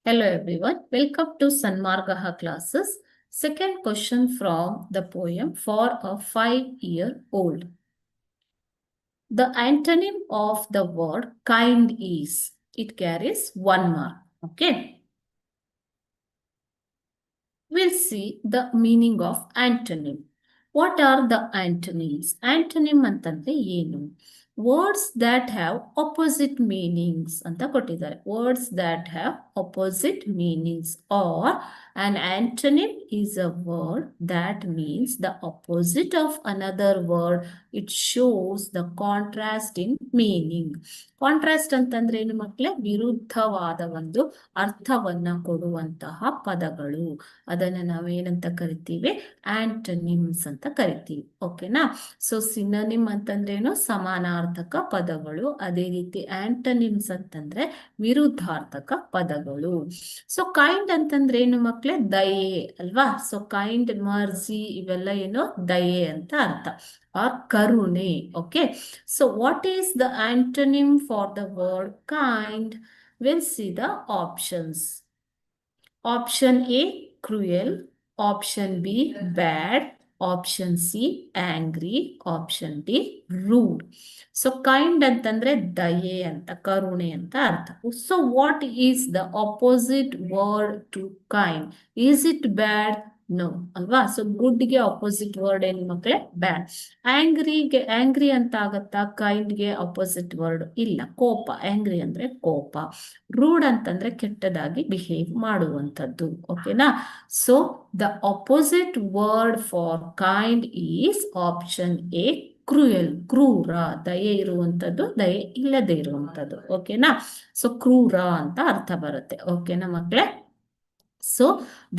Hello everyone, welcome to Sanmargaha classes. Second question from the poem for a 5-year-old. The antonym of the word kind is, it carries 1 mark. Okay. We'll see the meaning of antonym. What are the antonyms? Antonym ಅಂತಂದ್ರೆ ಏನು? Words that have opposite meanings ಅಂತ ಕೊಟ್ಟಿದ್ದಾರೆ. Words that have opposite meanings, or an antonym is a word that means the opposite of another word. It shows the contrast in meaning. Contrast ಅಂತಂದ್ರೆ ಏನು ಮಕ್ಕಳೇ? ವಿರುದ್ಧವಾದ ಒಂದು ಅರ್ಥವನ್ನ ಕೊಡುವಂತಹ ಪದಗಳು. ಅದನ್ನ ನಾವೇನಂತ ಕರಿತೀವಿ? ಆಂಟನಿಮ್ಸ್ ಅಂತ ಕರಿತೀವಿ. ಓಕೆನಾ? ಸೊ ಸಿನೋನಿಮ್ ಅಂತಂದ್ರೇನು? ಸಮಾನಾರ್ಥಕ ಪದಗಳು. ಅದೇ ರೀತಿ ಆಂಟನಿಮ್ಸ್ ಅಂತಂದ್ರೆ ವಿರುದ್ಧಾರ್ಥಕ ಪದಗಳು. ಸೊ ಕೈಂಡ್ ಅಂತಂದ್ರೆ ಏನು ಮಕ್ಕಳೇ? ದಯೆ ಅಲ್ವಾ? ಸೊ ಕೈಂಡ್, ಮರ್ಜಿ ಇವೆಲ್ಲ ಏನು? ದಯೆ ಅಂತ ಅರ್ಥ, ಆರ್ ಕರುಣೆ. Okay, so what is the antonym for the word kind? Will see the options. Option A, cruel. Option B, bad. Option C, angry. Option D, rude. So kind ಅಂತಂದ್ರೆ ದಯೆ ಅಂತ, ಕರುಣೆ ಅಂತ ಅರ್ಥ. So what is the opposite word to kind? Is it bad? No ಅಲ್ವಾ? So ಗುಡ್ಗೆ opposite word ಏನು ಮಕ್ಕಳೇ? ಬ್ಯಾಡ್. Angry ಅಂತ ಆಗತ್ತಾ? ಕೈಂಡ್ಗೆ ಅಪೋಸಿಟ್ ವರ್ಡ್ ಇಲ್ಲ, ಕೋಪ. ಆಂಗ್ರಿ ಅಂದ್ರೆ ಕೋಪ. ರೂಡ್ ಅಂತಂದ್ರೆ ಕೆಟ್ಟದಾಗಿ ಬಿಹೇವ್ ಮಾಡುವಂಥದ್ದು. ಓಕೆನಾ? So the opposite word for kind is option A, cruel. ಕ್ರೂರ, ದಯೆ ಇರುವಂಥದ್ದು, ದಯೆ ಇಲ್ಲದೆ ಇರುವಂಥದ್ದು. ಓಕೆನಾ? ಸೊ ಕ್ರೂರ ಅಂತ ಅರ್ಥ ಬರುತ್ತೆ. ಓಕೆನಾ ಮಕ್ಕಳೇ? So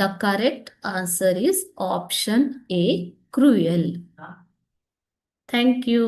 the correct answer is option A, cruel. Thank you.